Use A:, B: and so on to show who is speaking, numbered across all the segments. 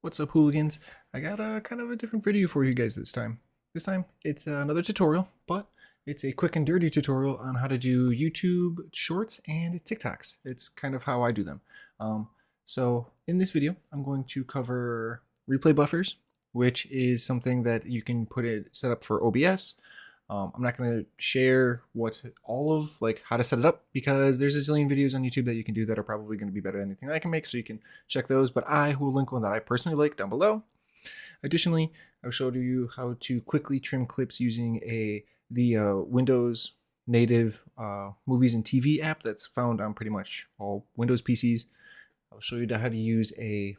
A: What's up, hooligans? I got a kind of a different video for you guys this time. This time it's another tutorial, but it's a quick and dirty tutorial on how to do YouTube Shorts and TikToks. It's kind of how I do them. So in this video, I'm going to cover replay buffers, which is something that you can set up for OBS. I'm not going to share all of how to set it up because there's a zillion videos on YouTube that you can do that are probably going to be better than anything I can make, so you can check those, but I will link one that I personally like down below. Additionally, I'll show you how to quickly trim clips using the Windows native movies and TV app that's found on pretty much all Windows PCs. I'll show you how to use a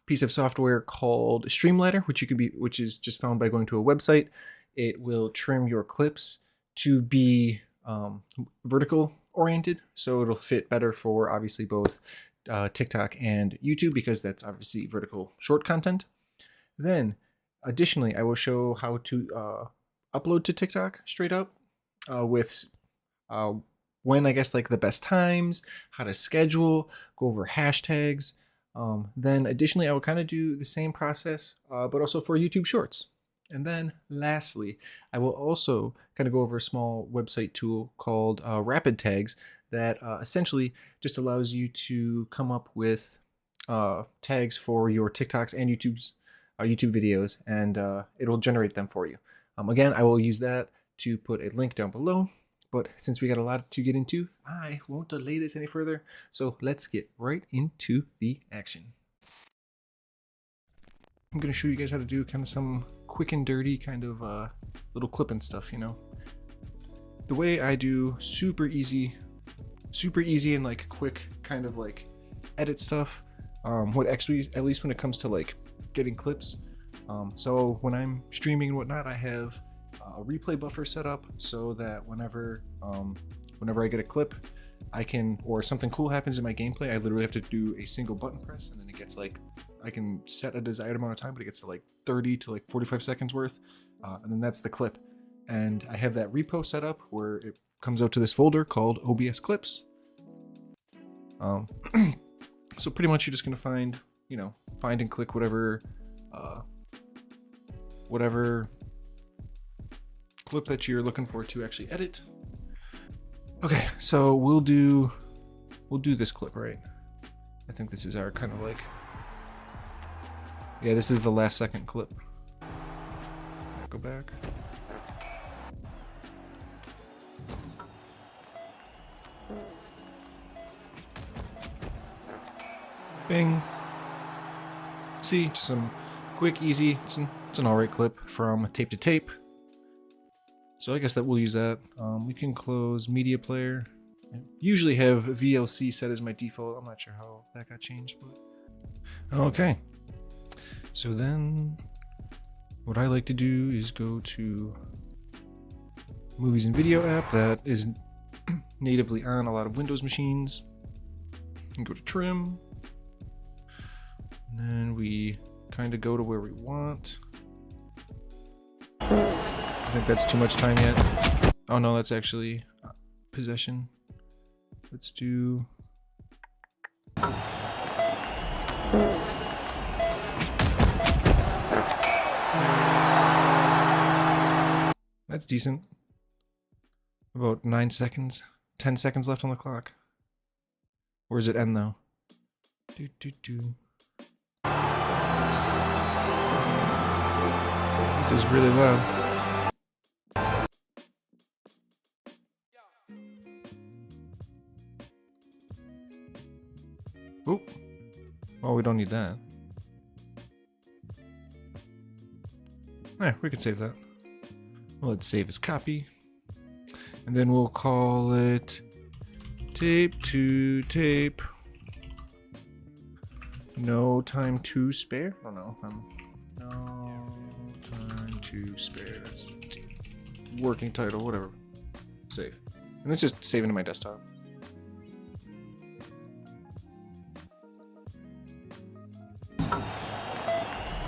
A: piece of software called StreamLadder, which is just found by going to a website. It will trim your clips to be vertical oriented, so it'll fit better for obviously both TikTok and YouTube, because that's obviously vertical short content. Then additionally, I will show how to upload to TikTok straight up with when, I guess, the best times, how to schedule, go over hashtags. Then additionally, I will kind of do the same process, but also for YouTube Shorts. And then lastly, I will also kind of go over a small website tool called RapidTags that essentially just allows you to come up with tags for your TikToks and YouTube videos, and it'll generate them for you. Again, I will use that to put a link down below, but since we got a lot to get into, I won't delay this any further. So let's get right into the action. I'm going to show you guys how to do kind of some quick and dirty kind of little clipping stuff, you know. The way I do super easy and quick kind of edit stuff, what actually, at least when it comes to getting clips. So when I'm streaming and whatnot, I have a replay buffer set up so that whenever I get a clip, I can, or something cool happens in my gameplay, I literally have to do a single button press, and then it gets I can set a desired amount of time, but it gets to 30 to 45 seconds worth, and then that's the clip. And I have that repo set up where it comes out to this folder called OBS clips. So pretty much you're just gonna find and click whatever clip that you're looking for to actually edit. Okay, so we'll do this clip, right? I think this is our kind of yeah, this is the last second clip. Go back. Bing. See, just some quick, easy, it's an alright clip from tape to tape. So I guess that we'll use that. We can close media player. I usually have VLC set as my default. I'm not sure how that got changed, but okay. So then what I like to do is go to movies and video app that is natively on a lot of Windows machines, and go to trim. And then we kind of go to where we want. I think that's too much time yet. Oh no, that's actually possession. Let's do... That's decent. About 9 seconds. 10 seconds left on the clock. Or does it end though? This is really loud. Oh, well, we don't need that. We can save that. Well, let's save as copy. And then we'll call it tape to tape. No time to spare? Oh no, no time to spare. That's working title, whatever. Save. And it's just saving to my desktop.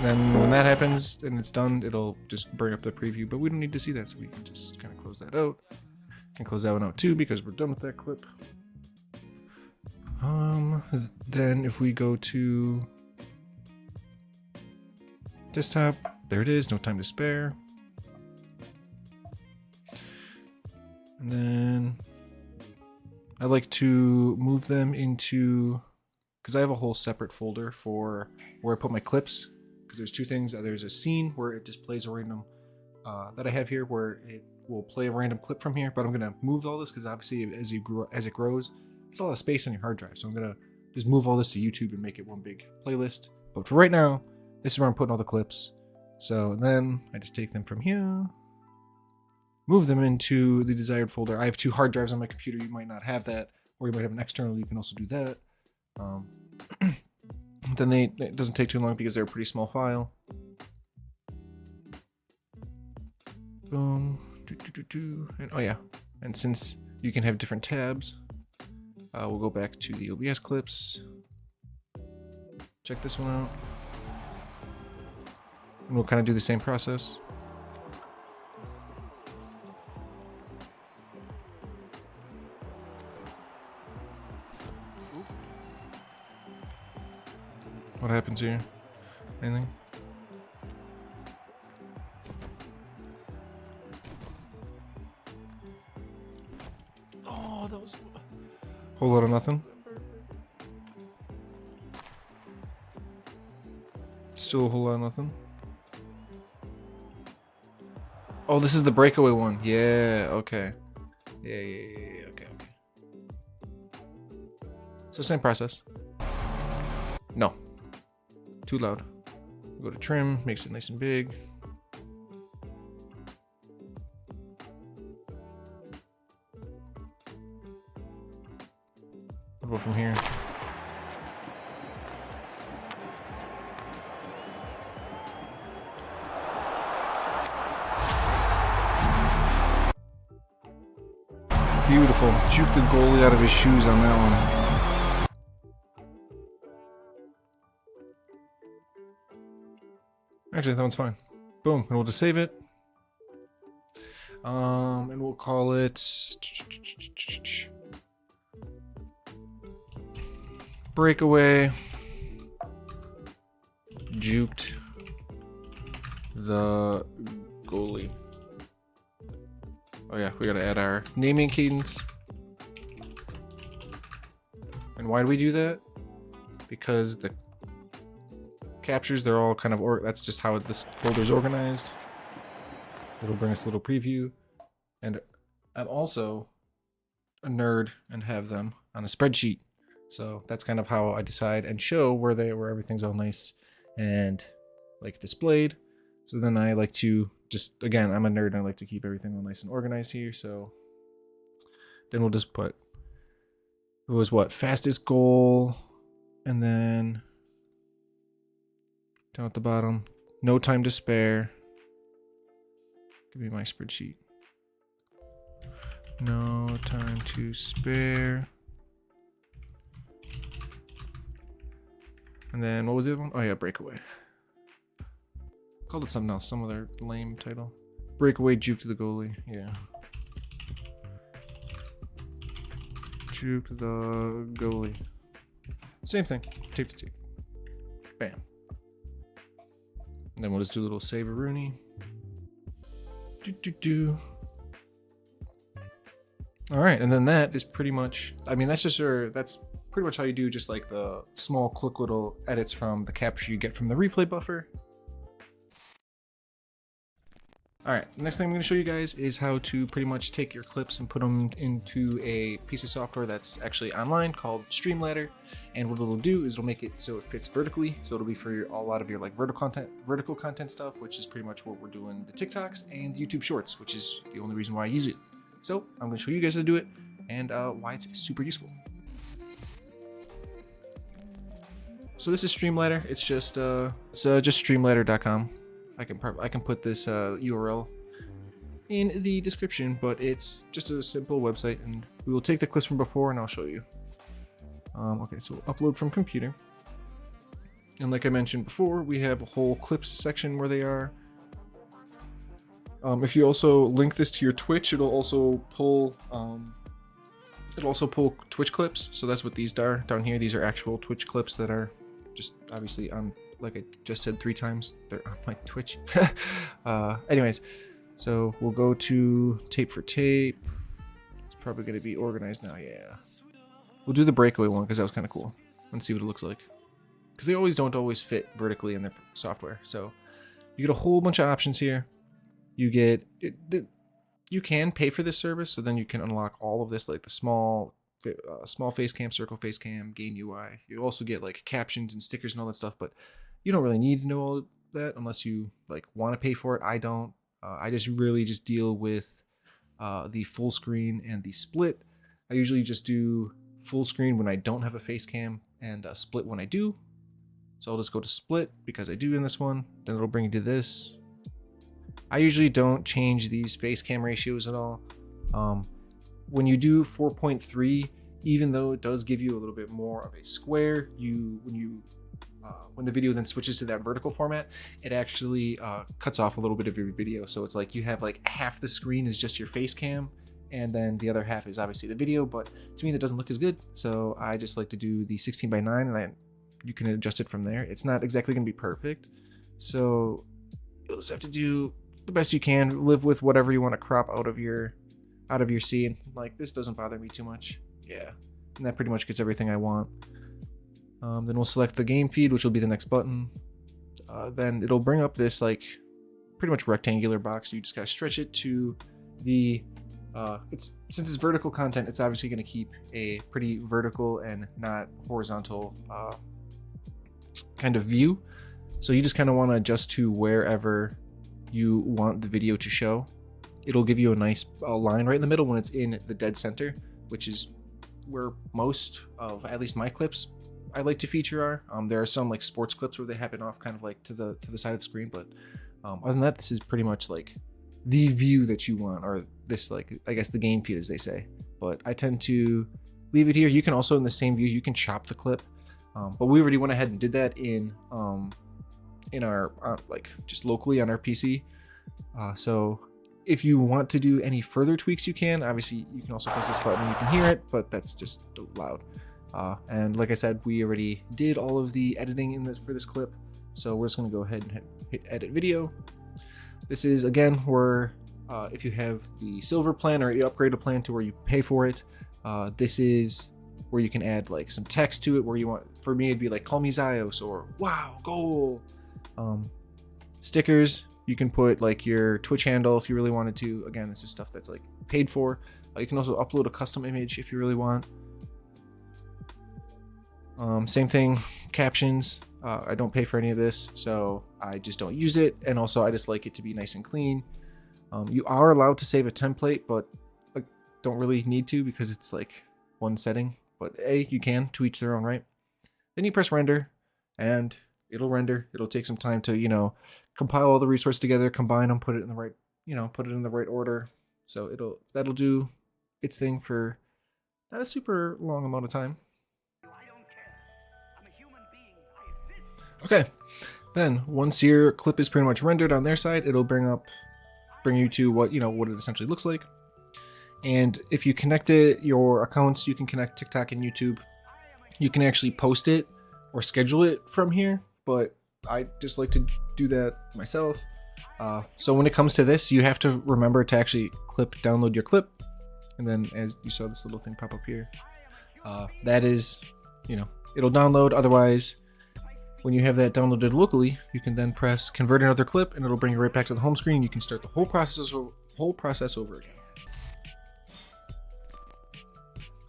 A: Then when that happens and it's done, it'll just bring up the preview, but we don't need to see that, so we can just kind of close that out. Can close that one out too because we're done with that clip. Then if we go to Desktop, there it is, no time to spare. And then I like to move them into, because I have a whole separate folder for where I put my clips, because there's two things. There's a scene where it displays a random, that I have here where it will play a random clip from here, but I'm gonna move all this because obviously as it grows, it's a lot of space on your hard drive. So I'm gonna just move all this to YouTube and make it one big playlist. But for right now, this is where I'm putting all the clips. So then I just take them from here, move them into the desired folder. I have 2 hard drives on my computer. You might not have that, or you might have an external. You can also do that. Then it doesn't take too long because they're a pretty small file. Boom. And oh yeah, and since you can have different tabs, we'll go back to the OBS clips. Check this one out. And we'll kind of do the same process. What happens here? Anything? Oh, that was a whole lot of nothing. Still a whole lot of nothing. Oh, this is the breakaway one. Yeah, okay. Yeah, okay. So same process. No. Too loud. Go to trim, makes it nice and big. We'll go from here. Beautiful. Juke the goalie out of his shoes on that one. Actually, that one's fine. Boom, and we'll just save it. And we'll call it breakaway juked the goalie. Oh yeah, we gotta add our naming cadence. And why do we do that? Because the captures, they're all kind of, that's just how this folder is organized. It'll bring us a little preview. And I'm also a nerd and have them on a spreadsheet. So that's kind of how I decide and show where everything's all nice and like displayed. So then I like to just, again, I'm a nerd and I like to keep everything all nice and organized here. So then we'll just put, it was what, fastest goal, and then down at the bottom, no time to spare. Give me my spreadsheet. No time to spare. And then what was the other one? Oh yeah, breakaway. Called it something else, some other lame title. Breakaway juke to the goalie, yeah. Juke the goalie. Same thing, tape to tape. Bam. And then we'll just do a little save-a-rooney. All right, and then that is pretty much, I mean, that's pretty much how you do just like the small quick little edits from the capture you get from the replay buffer. All right, the next thing I'm going to show you guys is how to pretty much take your clips and put them into a piece of software that's actually online called StreamLadder. And what it'll do is it'll make it so it fits vertically. So it'll be for a lot of your like vertical content stuff, which is pretty much what we're doing the TikToks and YouTube Shorts, which is the only reason why I use it. So I'm going to show you guys how to do it and why it's super useful. So this is StreamLadder. It's just StreamLadder.com. I can put this URL in the description, but it's just a simple website, and we will take the clips from before and I'll show you. Okay, so we'll upload from computer. And like I mentioned before, we have a whole clips section where they are. If you also link this to your Twitch, it'll also pull Twitch clips. So that's what these are down here. These are actual Twitch clips that are just obviously on like I just said 3 times there on my Twitch. Anyways, so we'll go to tape for tape. It's probably going to be organized now. Yeah, we'll do the breakaway one because that was kind of cool. Let's see what it looks like, because they don't always fit vertically in their software. So you get a whole bunch of options here. You get you can pay for this service, so then you can unlock all of this, like the small face cam, circle face cam, gain UI. You also get like captions and stickers and all that stuff, but you don't really need to know all that unless you like want to pay for it. I don't. I just really just deal with the full screen and the split. I usually just do full screen when I don't have a face cam and split when I do. So I'll just go to split because I do in this one. Then it'll bring you to this. I usually don't change these face cam ratios at all. When you do 4.3, even though it does give you a little bit more of a square, when the video then switches to that vertical format, it actually cuts off a little bit of your video. So it's like you have like half the screen is just your face cam, and then the other half is obviously the video. But to me, that doesn't look as good. So I just like to do the 16:9, and you can adjust it from there. It's not exactly going to be perfect, so you'll just have to do the best you can. Live with whatever you want to crop out of your scene. Like, this doesn't bother me too much. Yeah, and that pretty much gets everything I want. Then we'll select the game feed, which will be the next button. Then it'll bring up this like pretty much rectangular box. You just gotta stretch it to the since it's vertical content, it's obviously going to keep a pretty vertical and not horizontal kind of view. So you just kind of want to adjust to wherever you want the video to show. It'll give you a nice line right in the middle when it's in the dead center, which is where most of at least my clips I like to feature are. There are some like sports clips where they happen off kind of like to the side of the screen, but other than that, this is pretty much like the view that you want, or this, like, I guess the game feed as they say. But I tend to leave it here. You can also, in the same view, you can chop the clip, but we already went ahead and did that in our like just locally on our PC. So if you want to do any further tweaks, you can. Obviously, you can also press this button and you can hear it, but that's just loud. And like I said, we already did all of the editing for this clip, so we're just going to go ahead and hit edit video. This is, again, where if you have the silver plan or you upgrade a plan to where you pay for it, this is where you can add like some text to it where you want. For me, it'd be like, call me Zios or wow, goal. Stickers, you can put like your Twitch handle if you really wanted to. Again, this is stuff that's like paid for. You can also upload a custom image if you really want. Same thing, captions. I don't pay for any of this, so I just don't use it. And also, I just like it to be nice and clean. You are allowed to save a template, but like, don't really need to because it's like one setting. But you can, to each their own, right? Then you press render, and it'll render. It'll take some time to, compile all the resources together, combine them, put it in the right, put it in the right order. So that'll do its thing for not a super long amount of time. Okay, then once your clip is pretty much rendered on their side, it'll bring you to what it essentially looks like. And if you connected your accounts, you can connect TikTok and YouTube. You can actually post it or schedule it from here, but I just like to do that myself. So when it comes to this, you have to remember to actually download your clip. And then as you saw this little thing pop up here, that is, it'll download. Otherwise, when you have that downloaded locally, you can then press convert another clip and it'll bring you right back to the home screen. And you can start the whole process over again.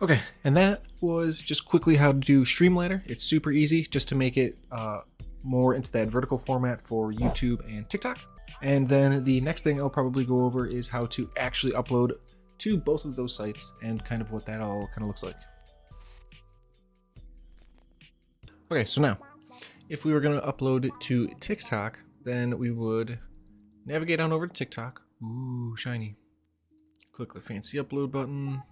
A: Okay, and that was just quickly how to do StreamLadder. It's super easy just to make it more into that vertical format for YouTube and TikTok. And then the next thing I'll probably go over is how to actually upload to both of those sites and kind of what that all kind of looks like. Okay, so now, if we were going to upload it to TikTok, then we would navigate on over to TikTok. Ooh, shiny. Click the fancy upload button.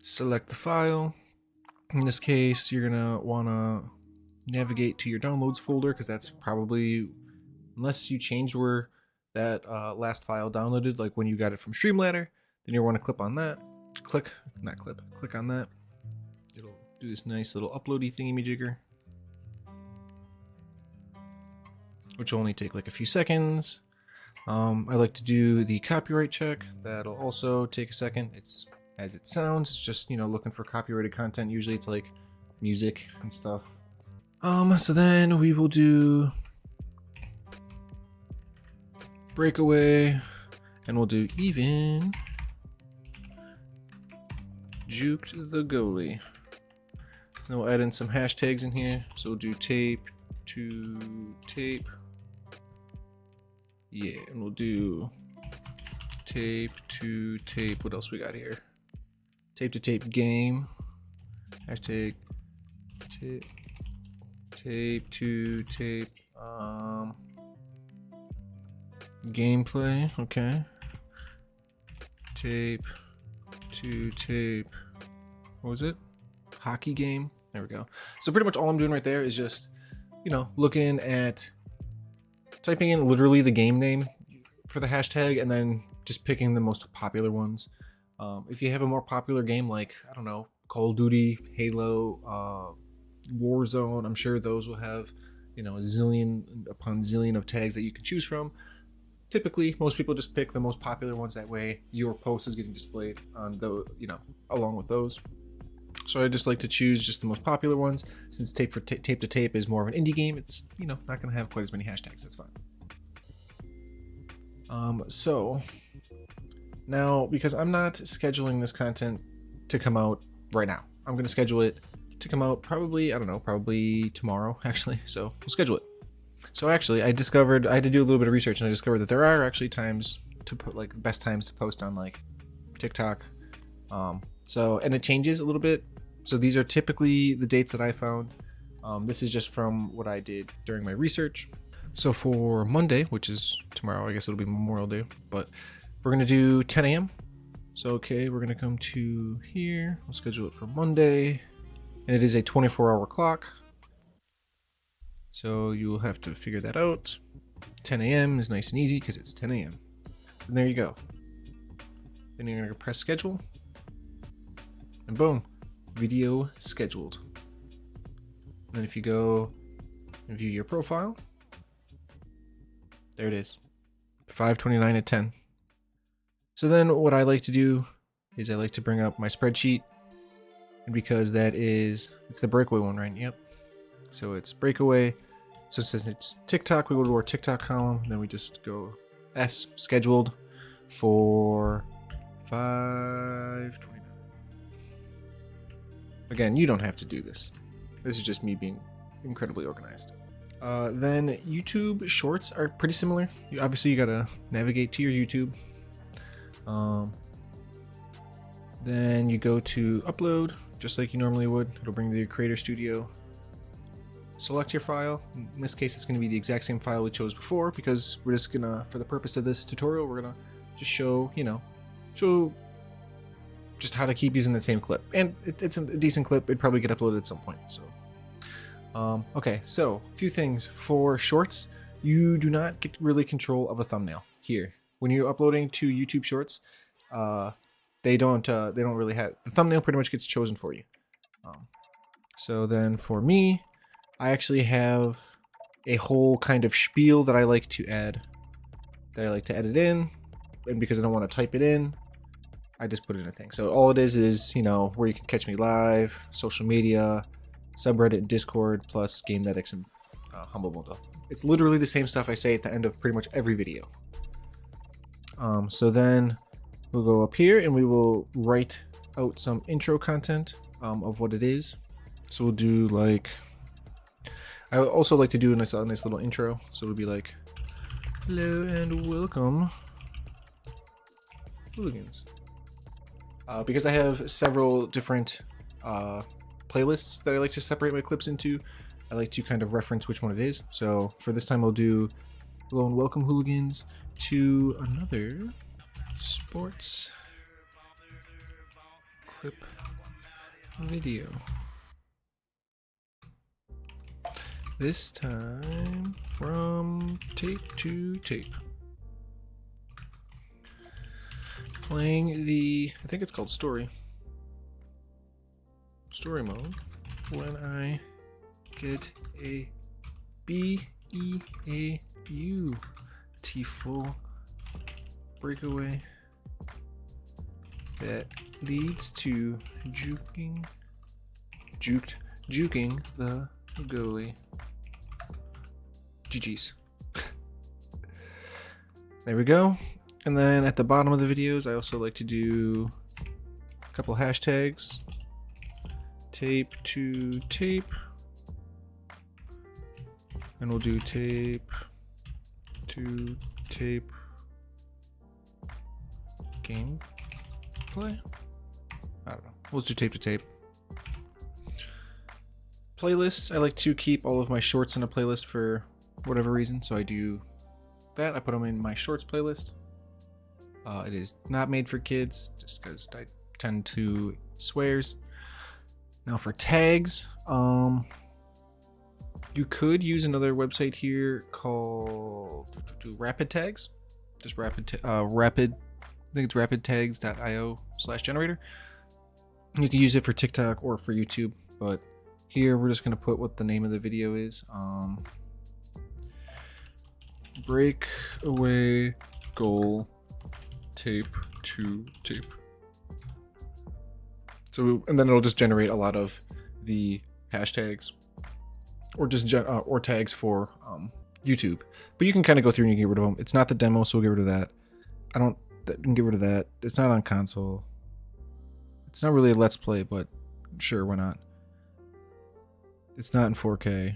A: Select the file. In this case, you're going to want to navigate to your downloads folder because that's probably, unless you changed where that last file downloaded, like when you got it from StreamLadder, then you'll want to click on that. Click on that. It'll do this nice little uploady thingy-majigger, which will only take like a few seconds. I like to do the copyright check. That'll also take a second. It's as it sounds, just, you know, looking for copyrighted content. Usually it's like music and stuff. So then we will do breakaway, and we'll do even juked the goalie. Then we'll add in some hashtags in here. So we'll do tape to tape. Yeah, and we'll do tape to tape. What else we got here? Tape to tape game. Hashtag tape to tape. Gameplay. Okay. Tape to tape. What was it? Hockey game. There we go. So pretty much all I'm doing right there is just, you know, looking at typing in literally the game name for the hashtag and then just picking the most popular ones. If you have a more popular game like, I don't know, Call of Duty, Halo, Warzone, I'm sure those will have, you know, a zillion upon zillion of tags that you can choose from. Typically, most people just pick the most popular ones. That way your post is getting displayed on the, you know, along with those. So I just like to choose just the most popular ones. Since tape to tape is more of an indie game, it's, you know, not going to have quite as many hashtags. That's fine. So now, because I'm not scheduling this content to come out right now, I'm going to schedule it to come out probably, I don't know, probably tomorrow actually. So we'll schedule it. So actually I had to do a little bit of research, and I discovered that there are actually times to put, like, best times to post on like TikTok. So, and it changes a little bit. So these are typically the dates that I found. This is just from what I did during my research. So for Monday, which is tomorrow, I guess it'll be Memorial Day, but we're gonna do 10 a.m. So, okay, we're gonna come to here. We'll schedule it for Monday, and it is a 24-hour clock. So you'll have to figure that out. 10 a.m. is nice and easy because it's 10 a.m. And there you go. Then you're gonna press schedule. And boom, video scheduled. And then if you go and view your profile, there it is, 5:29 at 10. So then what I like to do is I like to bring up my spreadsheet, and because it's the breakaway one, right? Yep. So it's breakaway. So since it's TikTok, we go to our TikTok column, and then we just go S scheduled for 5:29. Again, you don't have to do this. This is just me being incredibly organized. Then YouTube Shorts are pretty similar. Obviously, you gotta navigate to your YouTube. Then you go to upload, just like you normally would. It'll bring the Creator Studio. Select your file. In this case, it's going to be the exact same file we chose before, because we're just gonna, for the purpose of this tutorial, we're gonna just show just how to keep using the same clip. And it's a decent clip. It'd probably get uploaded at some point. So, okay. So, a few things for Shorts. You do not get really control of a thumbnail here when you're uploading to YouTube Shorts. They don't really have the thumbnail. Pretty much gets chosen for you. So then for me, I actually have a whole kind of spiel that I like to add, that I like to edit in, and because I don't want to type it in, I just put it in a thing. So all it is, you know, where you can catch me live, social media, subreddit, Discord, plus Gamenetics and HumbleBundle. It's literally the same stuff I say at the end of pretty much every video. So then we'll go up here and we will write out some intro content of what it is. So we'll do like, I also like to do a nice little intro. So it'll be like, hello and welcome, hooligans. Because I have several different playlists that I like to separate my clips into, I like to kind of reference which one it is. So for this time, I'll do hello and welcome, hooligans, to another sports clip video. This time from tape to tape. Playing the, I think it's called Story story mode when I get a beautiful breakaway that leads to juking the goalie. GG's. There we go. And then at the bottom of the videos, I also like to do a couple hashtags. Tape to tape. And we'll do tape to tape gameplay. I don't know. We'll do tape to tape. Playlists. I like to keep all of my shorts in a playlist for whatever reason, so I do that. I put them in my shorts playlist. It is not made for kids, just because I tend to swears. Now for tags, you could use another website here called RapidTags. Just I think it's rapidtags.io/generator. You can use it for TikTok or for YouTube, but here we're just gonna put what the name of the video is. Breakaway goal tape to tape. So, and then it'll just generate a lot of the hashtags or just or tags for YouTube. But you can kind of go through and you get rid of them. It's not the demo, so we'll get rid of that. You can get rid of that. It's not on console. It's not really a let's play, but sure, why not? It's not in 4K.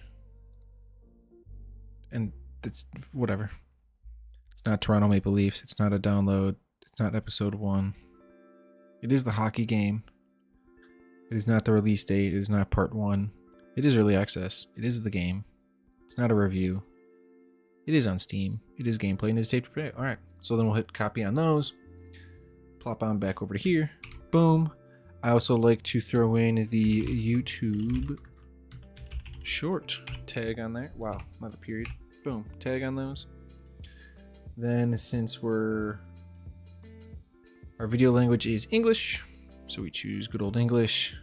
A: And it's whatever. It's not Toronto Maple Leafs. It's not a download. It's not episode 1. It is the hockey game. It is not the release date. It is not part 1. It is early access. It is the game. It's not a review. It is on Steam. It is gameplay and it is taped for today. Alright, so then we'll hit copy on those. Plop on back over to here. Boom. I also like to throw in the YouTube short tag on there. Wow, not a period. Boom, tag on those. Then since our video language is English, so we choose good old English.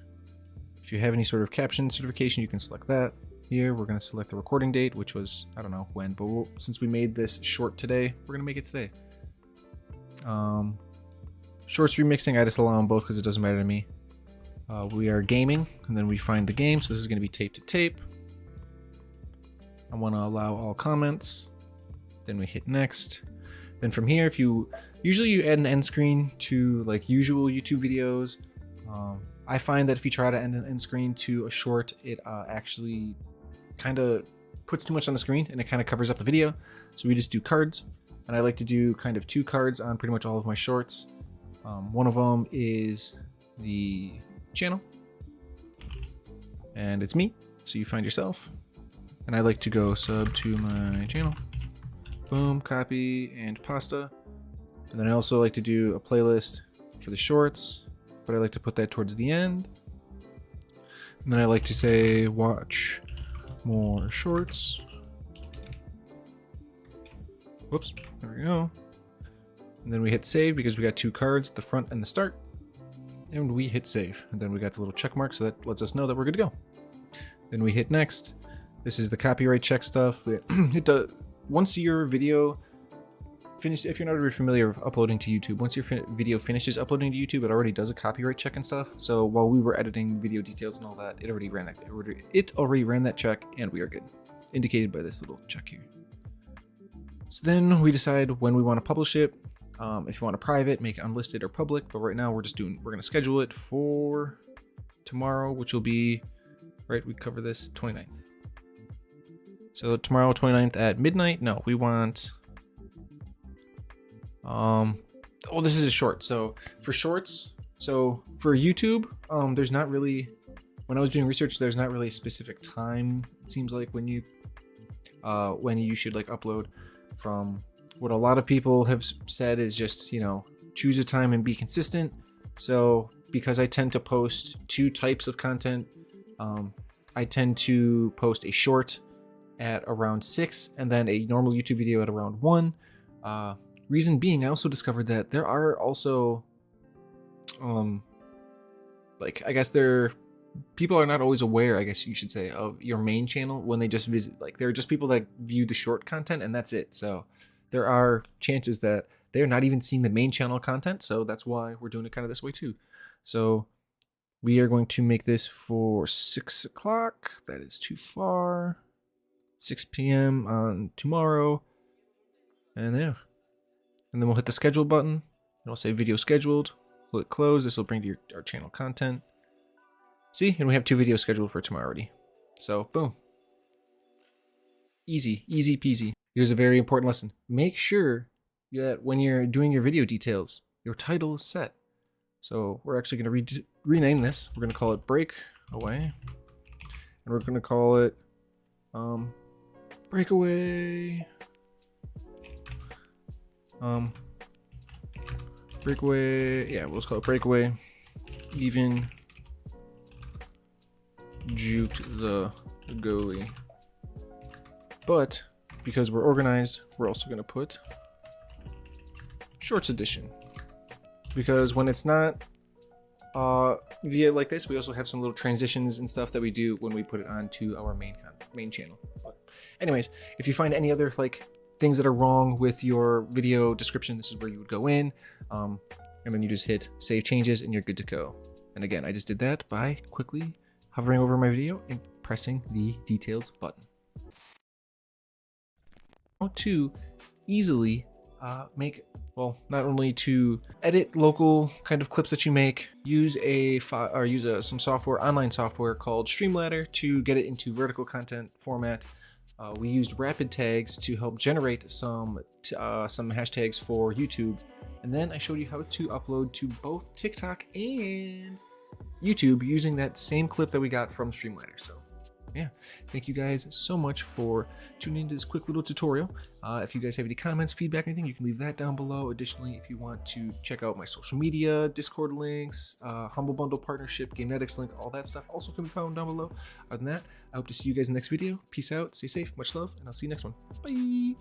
A: If you have any sort of caption certification, you can select that. Here, we're going to select the recording date, which was, I don't know when, but since we made this short today, we're going to make it today. Shorts remixing, I just allow them both because it doesn't matter to me. We are gaming, and then we find the game, so this is going to be tape to tape. I want to allow all comments. Then we hit next. Then from here, usually you add an end screen to like usual YouTube videos. I find that if you try to add an end screen to a short, it actually kind of puts too much on the screen and it kind of covers up the video. So we just do cards, and I like to do kind of 2 cards on pretty much all of my shorts. One of them is the channel, and it's me, so you find yourself. And I like to go sub to my channel. Boom, copy and pasta. And then I also like to do a playlist for the shorts, but I like to put that towards the end. And then I like to say watch more shorts. Whoops, there we go. And then we hit save because we got 2 cards at the front and the start. And we hit save. And then we got the little check mark, so that lets us know that we're good to go. Then we hit next. This is the copyright check stuff. It does, once your video finished, if you're not already familiar with uploading to YouTube, once your video finishes uploading to YouTube, it already does a copyright check and stuff. So while we were editing video details and all that, it already ran that check, and we are good. Indicated by this little check here. So then we decide when we want to publish it. If you want to private, make it unlisted or public, but right now we're going to schedule it for tomorrow, which will be, right, we cover this 29th. So tomorrow, 29th at midnight. No, we want, oh, this is a short. So for shorts, so for YouTube, there's not really, when I was doing research, there's not really a specific time, it seems like, when you should like upload. From what a lot of people have said is just, choose a time and be consistent. So because I tend to post 2 types of content, I tend to post a short at around 6 and then a normal YouTube video at around 1. Reason being, I also discovered that there are also, like, I guess they're people are not always aware, I guess you should say, of your main channel when they just visit. Like, there are just people that view the short content and that's it. So there are chances that they're not even seeing the main channel content. So that's why we're doing it kind of this way too. So we are going to make this for 6 o'clock. That is too far. 6 p.m. on tomorrow. And yeah. And then we'll hit the schedule button. It'll say video scheduled. Click close. This will bring to our channel content. See, and we have 2 videos scheduled for tomorrow already. So boom. Easy, easy peasy. Here's a very important lesson. Make sure that when you're doing your video details, your title is set. So we're actually going to rename this. We're going to call it Breakaway. And we're going to call it Breakaway. Breakaway. Yeah, we'll just call it Breakaway. Even juked the goalie. But because we're organized, we're also going to put Shorts Edition. Because when it's not via like this, we also have some little transitions and stuff that we do when we put it onto our main channel. But anyways, if you find any other like things that are wrong with your video description, this is where you would go in, and then you just hit Save Changes and you're good to go. And again, I just did that by quickly hovering over my video and pressing the Details button. How to easily make, well, not only to edit local kind of clips that you make, use some software, online software called StreamLadder to get it into vertical content format. We used RapidTags to help generate some hashtags for YouTube, and then I showed you how to upload to both TikTok and YouTube using that same clip that we got from StreamLadder. So yeah, thank you guys so much for tuning into this quick little tutorial. If you guys have any comments, feedback, anything, you can leave that down below. Additionally, if you want to check out my social media, Discord links, HumbleBundle partnership, Gamenetics link, all that stuff also can be found down below. Other than that, I hope to see you guys in the next video. Peace out, stay safe, much love, and I'll see you next one. Bye!